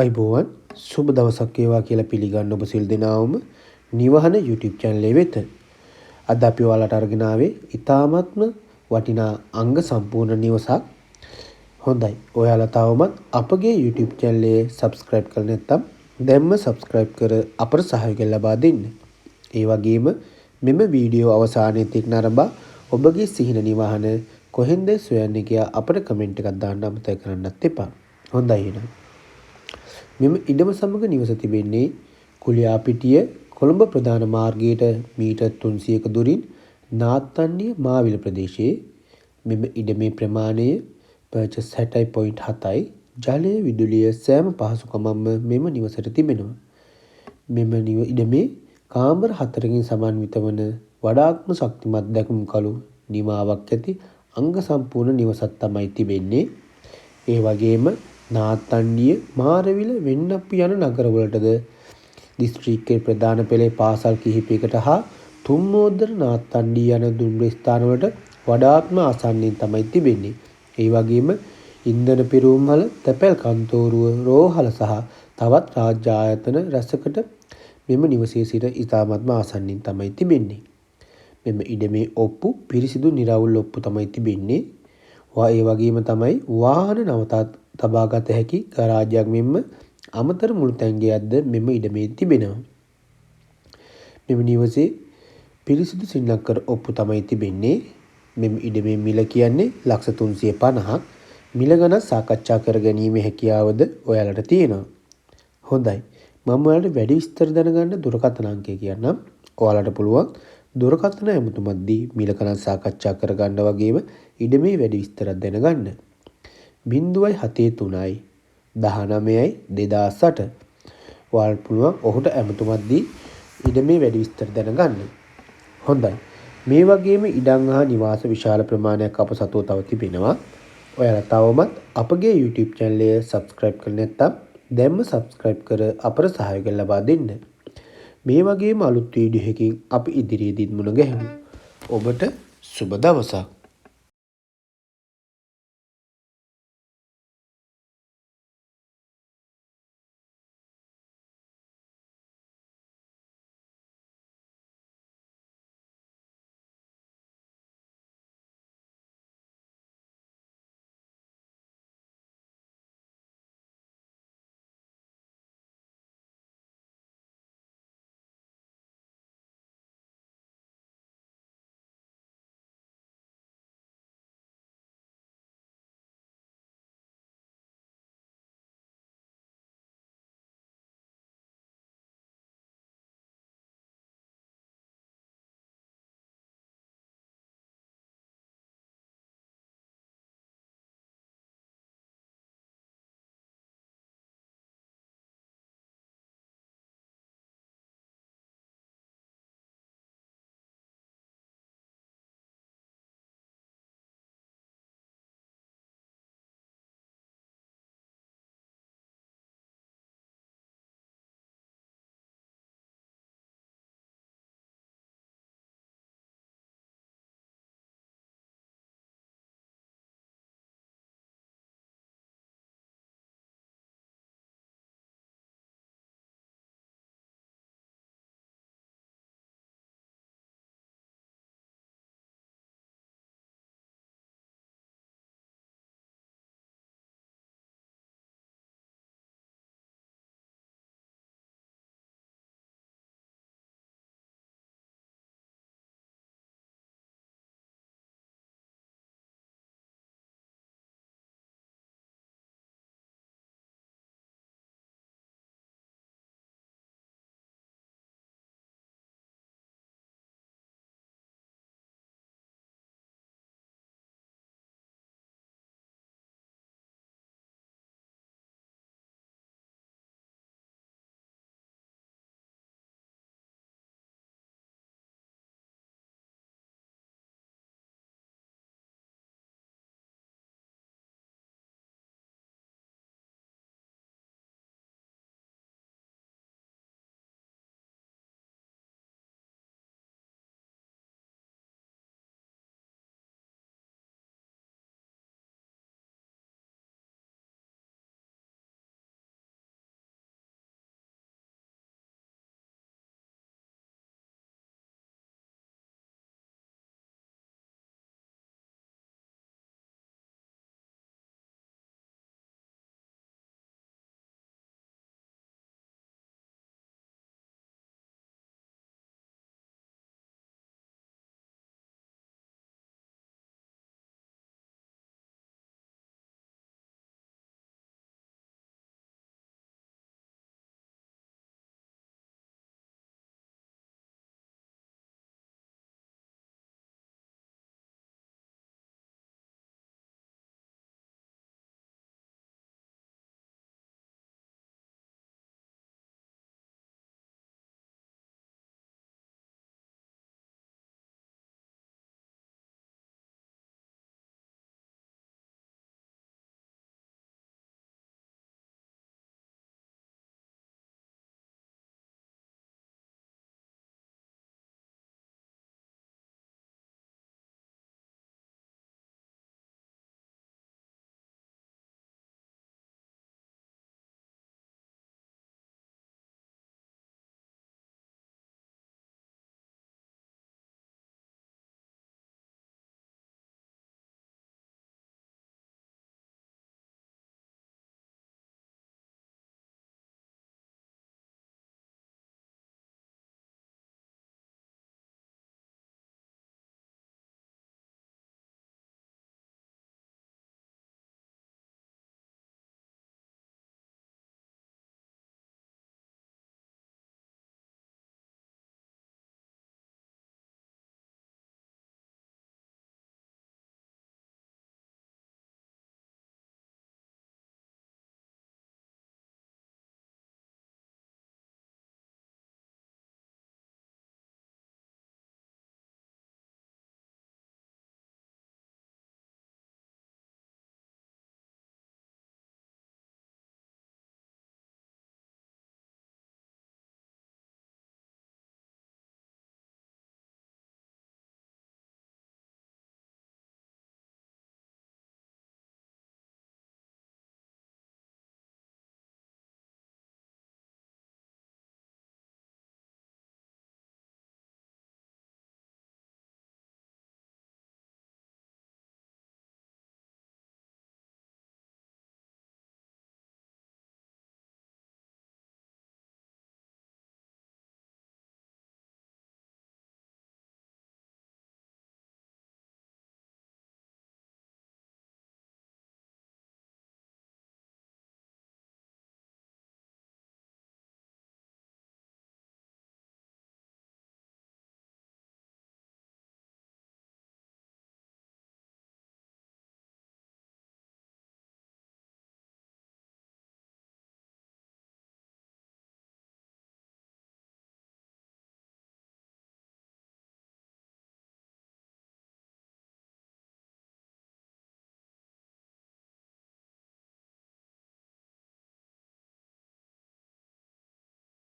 අයිබෝවන් සුබ දවසක් වේවා කියලා පිළිගන්න ඔබ සියලු දෙනාම නිවහන YouTube channel එක වෙත. අද අපි ඔයාලට අරගෙන ආවේ ඉතාමත්ම වටිනා අංග සම්පූර්ණ නිවසක්. හොඳයි. ඔයාලා තවමත් අපගේ YouTube channel එක subscribe කරලා නැත්නම් දැන්ම subscribe කර අපට සහයෝගය ලබා දෙන්න. ඒ වගේම මෙම වීඩියෝ අවසානයේ තික නරඹා ඔබගේ සිහින නිවහන කොහෙන්ද සොයන්නේ කියලා අපට කමෙන්ට් එකක් දාන්න අමතක කරන්නත් එපා. හොඳයි එහෙනම්. මෙම ඉඩම සමග නිවස තිබෙන්නේ කුලියාපිටිය කොළඹ ප්‍රධාන මාර්ගයට මීටර් 300ක දුරින් නාත්තන්නිය මාවිල ප්‍රදේශයේ. මෙම ඉඩමේ ප්‍රමාණය පර්චස් 60.7යි. ජලය විදුලිය සෑම පහසුකමක්ම මෙම නිවසට තිබෙනවා. මෙම ඉඩමේ කාමර 4කින් සමන්විත වන වඩාත්ම ශක්තිමත් දැකුම් කළු නිමාවක් ඇති අංග සම්පූර්ණ නිවසක් තමයි තිබෙන්නේ. ඒ වගේම නාත්තන්ඩිය මාරවිල වෙන්නප්පු යන නගරවලටද දිස්ත්‍රික්කයේ ප්‍රධාන පෙළේ පාසල් කිහිපයකට හා තුම්මෝද්දර නාත්තන්ඩිය යන දුම්රිය ස්ථානවලට වඩාත්ම ආසන්නයෙන් තමයි තිබෙන්නේ. ඒ වගේම ඉන්ධන පිරවුම්වල තැපැල් කන්තෝරුව රෝහල සහ තවත් රාජ්‍ය ආයතන රැසකට මෙම නිවසේ සිට ඉතාමත්ම ආසන්නයෙන් තමයි තිබෙන්නේ. මෙම ඉඩමේ ඔප්පු පිරිසිදු නිරවුල් ඔප්පු තමයි තිබෙන්නේ. ඒ වගේම තමයි වාහන නවතා තබාගත හැකි ගරාජයක් මෙන්ම අමතර මුළු තැන්ගයක්ද මෙම ඉඩමේ තිබෙනවා. මෙම නිවසේ පිරිසිදු සින්නක්කර ඔප්පු තමයි තිබෙන්නේ. මෙම ඉඩමේ මිල කියන්නේ ලක්ෂ 350ක්. මිල ගණන් සාකච්ඡා කර ගැනීමේ හැකියාවද ඔයාලට තියෙනවා. හොඳයි. මම ඔයාලට වැඩි විස්තර දැනගන්න දුරකථන අංකය කියන්නම්. ඔයාලට පුළුවන් දුරකථන ඇමතුමක් දී මිල ගණන් සාකච්ඡා කරගන්න වගේම ඉඩමේ වැඩි විස්තරයක් දැනගන්න. 073යි 19යි 2008. ඔයාලට පුළුවන් ඔහුට ඇමතුමක් දී ඉඩමේ වැඩි විස්තර දැනගන්න. හොඳයි. මේ වගේම ඉඩම් හා නිවාස විශාල ප්‍රමාණයක් අප සතුව තව තිබෙනවා. ඔයාලා තවමත් අපගේ YouTube channel එක subscribe කරලා නැත්නම් දැන්ම subscribe කර අපට සහයෝගය ලබා දෙන්න. මේ වගේම අලුත් වීඩියෝ එකකින් අපි ඉදිරියේදී මුණ ගැහෙමු. ඔබට සුබ දවසක්.